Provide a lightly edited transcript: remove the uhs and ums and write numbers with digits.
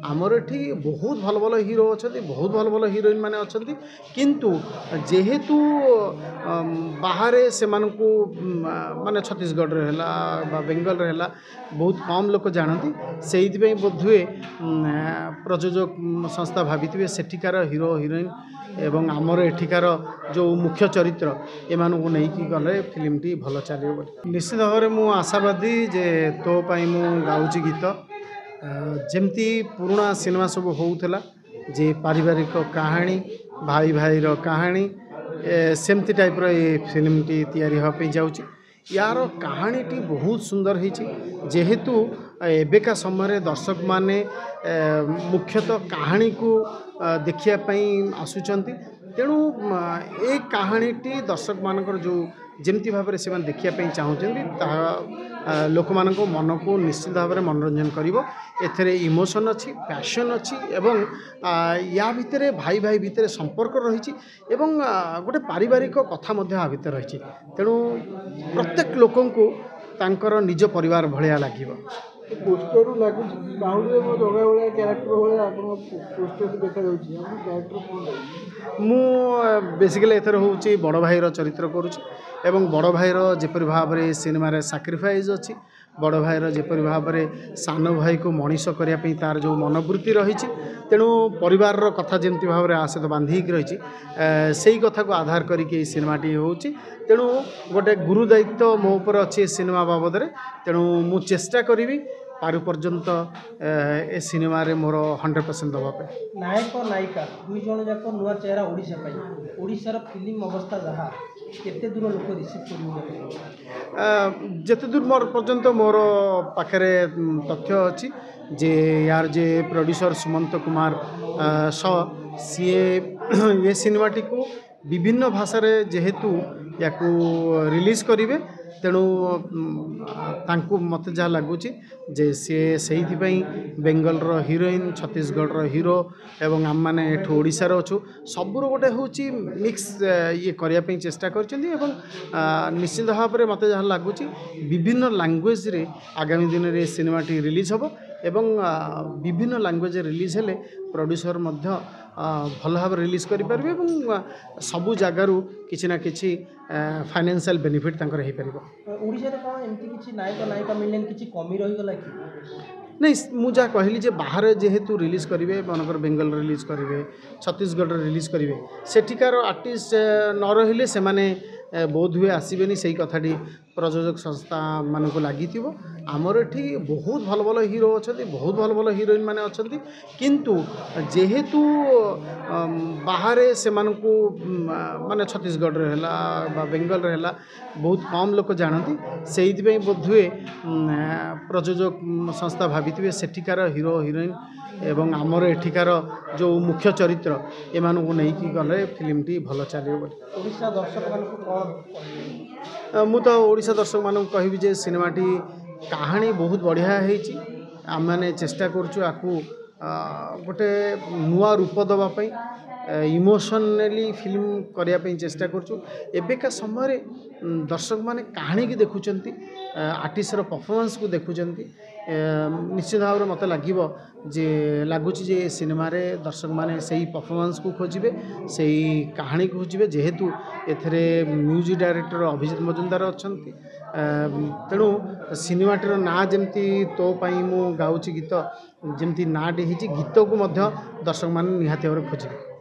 आमर एठी बहुत भल भल हिरो अच्छा बहुत भल भल हिरोइन मैंने अच्छा किंतु जेहेतु बाहर से माने छत्तीसगढ़ बेंगल है बहुत कम लोग जानती से बोधे प्रयोजक संस्था भावी सेठिकार हिरो हिरोइन एवं आमर एठिकार जो मुख्य चरित्र एमान को नहीं गले फिल्मटी भल चलो निश्चित भाव में आशावादी जे तो पाई मु गाउची गीत जमती पुराना सिनेमा सब होउथला जे पारिवारिक कहानी भाई भाई रो कहानी सेमती टाइप रो ये फिल्म टी तैयारी होपे जाउची यार कहानी टी बहुत सुंदर होती जेहेतु एबेका समय दर्शक माने मुख्यतः कहानी को देखियापाई आसुचंती तेणु ए कहानी टी दर्शक मानकर जो जमती भाव में से देखिए चाहते लोक मान मन को निश्चित भाव में मनोरंजन कर इमोशन अच्छी पैशन अच्छी एवं या भितर भाई भाई भितर संपर्क रही गोटे पारिवारिक कथा भितर रही तेणु प्रत्येक लोक को तांकर निज परिवार भलिया लगे पोस्टर लगुच बाहुरी जगह भाया क्यारेक्टर भाया पोस्टर देखा मु बेसिकली एथर हूँ बड़ भाईर चरित्र करुँच एवं बड़ भाईर जेपरी भाव में सिनेमा साक्रिफाइज अच्छी बड़ भाईर जेपरी भाव में सान भाई को मनीष करने तार जो मनोवृत्ति रही तेणु परिवार कथा जमती भाव में आसत बांधिक रही से कथा को आधार करके सिनेमाटी हो तेणु गोटे गुरु दायित्व मो उपर अच्छे सिनेमा बाबद तेणु मु चेष्टा करी पारु पर्यंत ए सिनेमा रे मोर 100% दवापे नायक और नायिका दुई जन जाक नुआ चेहरा ओडिशार फिल्म अवस्था जहाँ केते दूर लोक रिसीव कर जिते दूर मोर पर्यंत मोर पाखे तथ्य अच्छी जे यार जे प्रोड्यूसर सुमंत कुमार सी ये सिनेमाटी को विभिन्न भाषा रे जेहेतु या रिलीज करेंगे तेणु तांकु मत जहाँ लगुच जे सी से बेंगल हिरोइन छत्तीसगढ़ हीरो एवं आम मैंने एठू ओडिशार अच्छु सबूर गोटे हूँ मिक्स ये करने चेष्टा कर निश्चित भाव में मत जहाँ लगुच विभिन्न लैंग्वेज रे आगामी दिन में सिनेमाटी रिलीज हम एवं विभिन्न लैंग्वेज रिलीज हेले प्रोड्यूसर मध्य भल भाव रिलीज करें सबू जगार किसी ना कि फाइनेंशियल बेनिफिट हो नायक नायिका मिलने किसी कमी रहीगला कि नहीं मुझे कहली जे बाहर जेहेतु रिलीज करेंगे मनकर बेंगल रिलीज करेंगे छत्तीसगढ़ रिलीज करेंगे सेठिकार आर्टिस्ट न रही से माने बोध हुए आसबेनी से कथाटी प्रयोजक संस्था मान को लगी आमर एठी बहुत भल भल हिरो अच्छा बहुत भल भल हिरोइन मैंने अच्छा किंतु जेहेतु बाहर से माने छत्तीसगढ़ बेंगल है बहुत कम लोग जानती से बोधे प्रयोजक संस्था भावी सेठिकार हिरो हिरोइन एवं आमर एठिकार जो मुख्य चरित्र एमान को नहीं गले फिल्मटी भल चलो मु तो ओडिशा दर्शक मानक कहबी जे सिनेमाटी कहानी बहुत बढ़िया होती आम मैंने चेष्टा करूँ गोटे नुआ रूप दवापाई इमोशनली फिल्म करने चेष्टा करूँ एबेका समय दर्शक माने कहानी की देखुंट आर्टिस्टर परफॉर्मेंस को देखुंट निश्चित भाव में मत लगे जे लगुच जे सिनेमा रे दर्शक माने सही परफॉर्मेंस को खोजे से कहानी को खोजे जेहेतु एथरे म्यूजिक डायरेक्टर अभिजीत मजुमदार अच्छा तेणु सिनेमाटर ना जमती तो पाई मु गाउची गीत जमती नाटी गीत को दर्शक मान निहाती भाव खोजे।